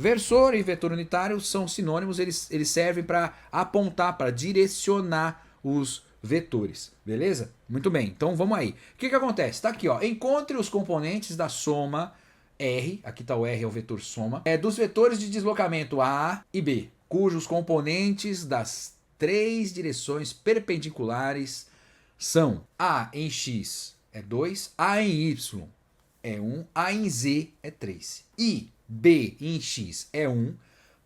Versor e vetor unitário são sinônimos, eles servem para apontar, para direcionar os vetores, beleza? Muito bem, então vamos aí. O que acontece? Tá aqui, ó. Encontre os componentes da soma R, aqui tá o R, é o vetor soma, dos vetores de deslocamento A e B, cujos componentes das três direções perpendiculares são A em X é 2, A em Y é 1, A em Z é 3. E B em X é 1,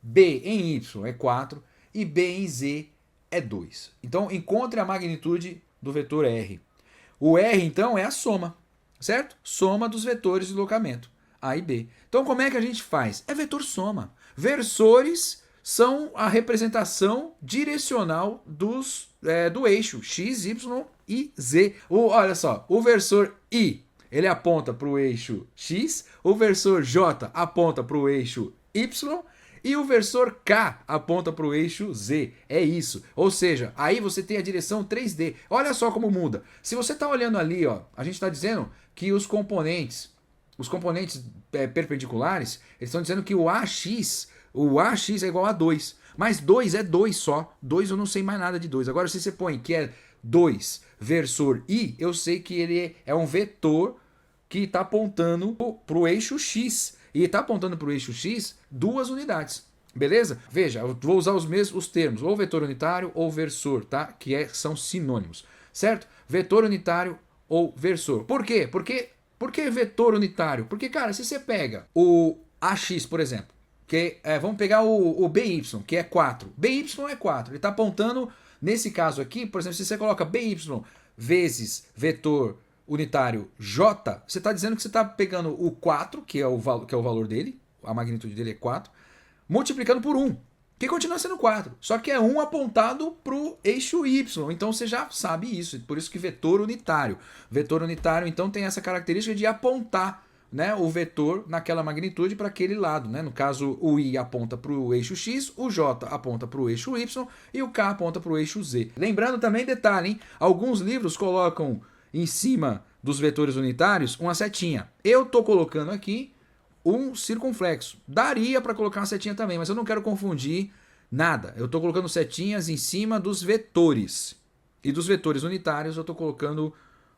B em Y é 4 e B em Z é 2. Então, encontre a magnitude do vetor R. O R, então, é a soma, certo? Soma dos vetores de deslocamento, A e B. Então, como é que a gente faz? É vetor soma. Versores são a representação direcional do eixo X, Y e Z. Olha só, o versor I, ele aponta para o eixo X, o versor J aponta para o eixo Y e o versor K aponta para o eixo Z. É isso. Ou seja, aí você tem a direção 3D. Olha só como muda. Se você está olhando ali, ó, a gente está dizendo que os componentes perpendiculares, eles estão dizendo que o AX é igual a 2. Mas 2 é 2 só. 2 eu não sei mais nada de 2. Agora, se você põe que é 2 versor I, eu sei que ele é um vetor que está apontando para o eixo X. E está apontando para o eixo X 2 unidades. Beleza? Veja, eu vou usar os mesmos termos, ou vetor unitário ou versor, tá? São sinônimos, certo? Vetor unitário ou versor. Por quê? Por que vetor unitário? Porque, cara, se você pega o AX, por exemplo, vamos pegar o BY, que é 4. BY é 4. Ele está apontando, nesse caso aqui, por exemplo, se você coloca BY vezes vetor unitário J, você está dizendo que você está pegando o 4, que é o valor dele, a magnitude dele é 4, multiplicando por 1, que continua sendo 4. Só que é 1 apontado para o eixo Y. Então você já sabe isso. Por isso que vetor unitário. Vetor unitário, então, tem essa característica de apontar, né, o vetor naquela magnitude para aquele lado, né? No caso, o I aponta para o eixo X, o J aponta para o eixo Y e o K aponta para o eixo Z. Lembrando também, detalhe, hein? Alguns livros colocam em cima dos vetores unitários uma setinha. Eu estou colocando aqui um circunflexo. Daria para colocar uma setinha também, mas eu não quero confundir nada. Eu estou colocando setinhas em cima dos vetores. E dos vetores unitários eu estou colocando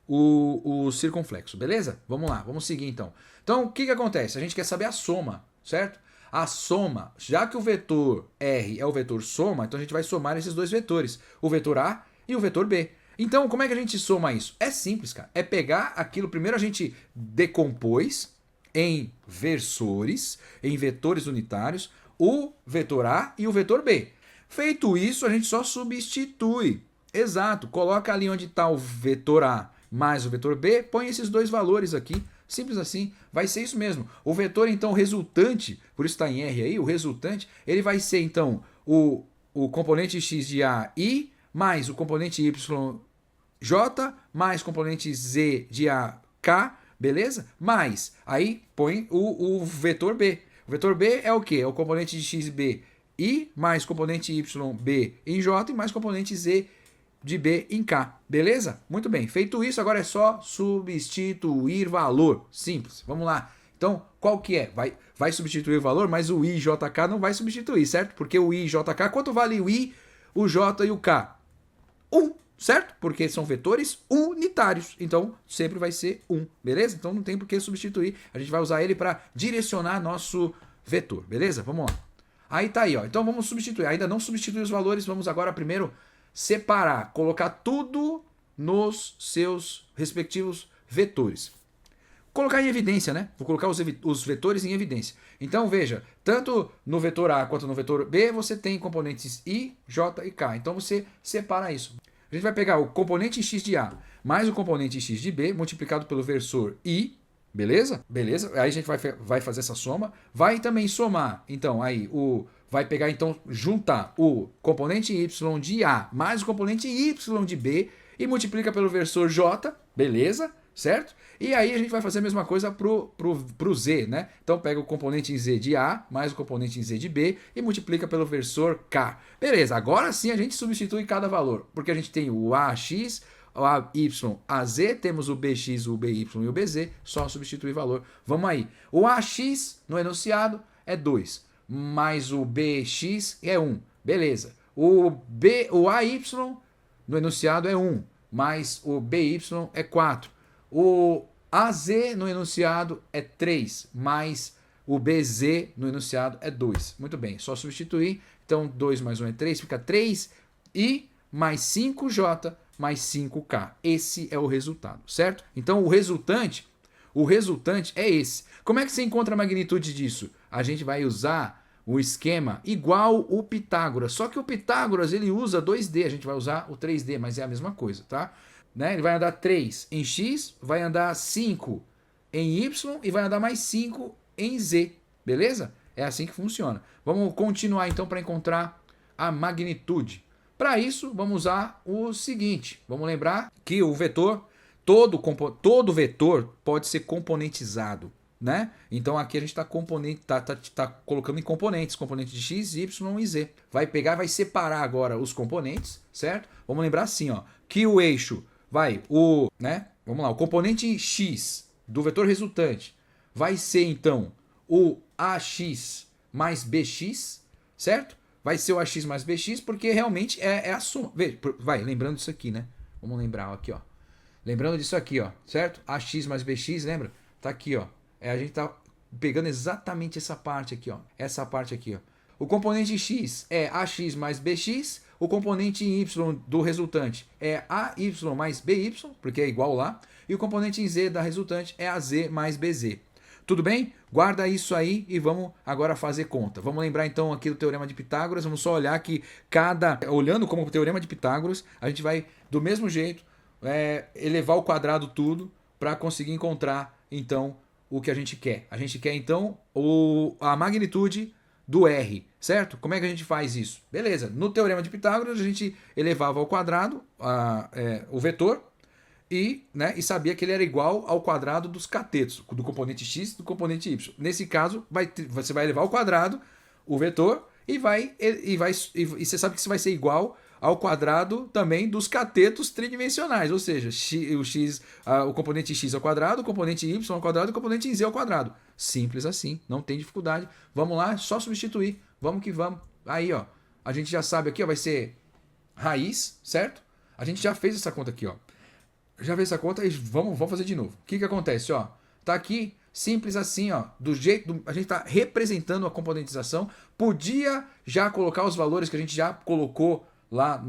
o circunflexo, beleza? Vamos lá, vamos seguir então. Então, o que acontece? A gente quer saber a soma, certo? A soma, já que o vetor R é o vetor soma, então a gente vai somar esses dois vetores, o vetor A e o vetor B. Então, como é que a gente soma isso? É simples, cara. É pegar aquilo, primeiro a gente decompôs em versores, em vetores unitários, o vetor A e o vetor B. Feito isso, a gente só substitui. Exato, coloca ali onde está o vetor A mais o vetor B, põe esses dois valores aqui, simples assim, vai ser isso mesmo. O vetor, então, resultante, por isso está em R aí, o resultante, ele vai ser, então, o componente x de A, I, mais o componente y, J, mais componente z de A, K, beleza? Mais, aí põe o vetor B. O vetor B é o quê? É o componente de x B, I, mais componente y, B em J, e mais componente z de B em K, beleza? Muito bem, feito isso, agora é só substituir valor, simples, vamos lá. Então, qual que é? Vai substituir o valor, mas o I, J, K não vai substituir, certo? Porque o I, J, K, quanto vale o I, o J e o K? 1, certo? Porque são vetores unitários, então sempre vai ser 1, beleza? Então não tem por que substituir, a gente vai usar ele para direcionar nosso vetor, beleza? Vamos lá. Aí tá aí, ó. Então vamos substituir, ainda não substituir os valores, vamos agora primeiro separar, colocar tudo nos seus respectivos vetores. Colocar em evidência, né? Vou colocar os vetores em evidência. Então veja, tanto no vetor A quanto no vetor B, você tem componentes I, J e K. Então você separa isso. A gente vai pegar o componente x de A mais o componente x de B multiplicado pelo versor I, beleza? Beleza. Aí a gente vai fazer essa soma. Vai também somar, então, aí vai pegar, então, juntar o componente y de A mais o componente y de B e multiplica pelo versor J, beleza? Certo? E aí a gente vai fazer a mesma coisa pro Z, né? Então pega o componente em Z de A mais o componente em Z de B e multiplica pelo versor K. Beleza, agora sim a gente substitui cada valor, porque a gente tem o AX, o AY, AZ, temos o BX, o BY e o BZ, só substituir valor. Vamos aí. O AX no enunciado é 2, mais o bx é 1. Beleza. O AY no enunciado é 1, mais o BY é 4. O AZ no enunciado é 3, mais o BZ no enunciado é 2. Muito bem, só substituir. Então, 2 mais 1 é 3, fica 3i mais 5j mais 5k. Esse é o resultado, certo? Então, o resultante é esse. Como é que você encontra a magnitude disso? A gente vai usar o esquema igual o Pitágoras. Só que o Pitágoras ele usa 2D, a gente vai usar o 3D, mas é a mesma coisa, tá? Né? Ele vai andar 3 em x, vai andar 5 em y e vai andar mais 5 em z, beleza? É assim que funciona. Vamos continuar então para encontrar a magnitude. Para isso, vamos usar o seguinte. Vamos lembrar que o vetor, todo vetor pode ser componentizado, né? Então aqui a gente está colocando em componentes de x, y e z. Vai pegar, vai separar agora os componentes, certo? Vamos lembrar assim, ó, que o eixo vamos lá, o componente x do vetor resultante vai ser então o ax mais bx, certo? Vai ser o ax mais bx porque realmente é a soma. Vai, lembrando disso aqui, né? Vamos lembrar aqui, ó. Lembrando disso aqui, ó, certo? Ax mais bx, lembra? Tá aqui, ó. A gente tá pegando exatamente essa parte aqui, ó. Essa parte aqui, ó. O componente x é ax mais bx, o componente em y do resultante é ay mais by, porque é igual lá, e o componente em z da resultante é az mais bz. Tudo bem? Guarda isso aí e vamos agora fazer conta. Vamos lembrar então aqui do Teorema de Pitágoras, vamos só olhar que olhando como o Teorema de Pitágoras, a gente vai do mesmo jeito elevar ao quadrado tudo para conseguir encontrar então o que a gente quer. A gente quer então a magnitude do R, certo? Como é que a gente faz isso? Beleza, no Teorema de Pitágoras a gente elevava ao quadrado o vetor e sabia que ele era igual ao quadrado dos catetos, do componente x e do componente y. Nesse caso, você vai elevar ao quadrado o vetor e você sabe que isso vai ser igual ao quadrado também dos catetos tridimensionais, ou seja, o componente x ao quadrado, o componente y ao quadrado e o componente z ao quadrado. Simples assim, não tem dificuldade. Vamos lá, só substituir. Vamos que vamos. Aí, ó, a gente já sabe aqui, ó, vai ser raiz, certo? A gente já fez essa conta aqui, ó. Já fez essa conta e vamos fazer de novo. O que acontece, ó? Tá aqui, simples assim, ó. A gente tá representando a componentização. Podia já colocar os valores que a gente já colocou lá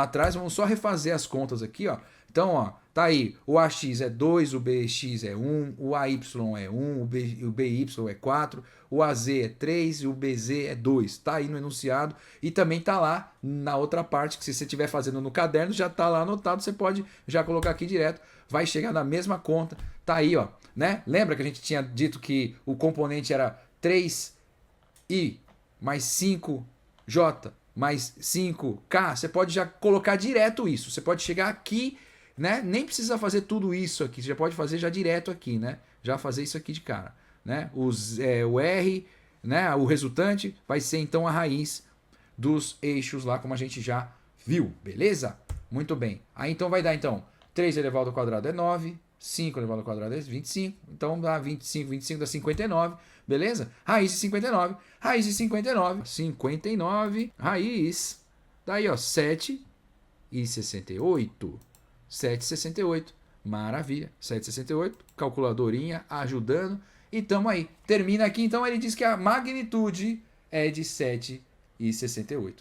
atrás, vamos só refazer as contas aqui, ó. Então, ó, tá aí, o AX é 2, o BX é 1, o AY é 1, o BY é 4, o AZ é 3 e o BZ é 2. Tá aí no enunciado e também tá lá na outra parte, que se você estiver fazendo no caderno, já tá lá anotado, você pode já colocar aqui direto, vai chegar na mesma conta. Tá aí, ó, né? Lembra que a gente tinha dito que o componente era 3i mais 5j mais 5k, você pode já colocar direto isso. Você pode chegar aqui, né? Nem precisa fazer tudo isso aqui. Você já pode fazer já direto aqui, né? Já fazer isso aqui de cara, né? O R, né? O resultante vai ser então a raiz dos eixos lá, como a gente já viu, beleza? Muito bem. Aí então vai dar então 3 elevado ao quadrado é 9, 5 elevado ao quadrado é 25, então dá 25 dá 59, beleza? Raiz de 59, raiz, daí ó, 7,68, 7,68, maravilha, 7,68, calculadorinha ajudando, e tamo aí, termina aqui, então ele diz que a magnitude é de 7,68.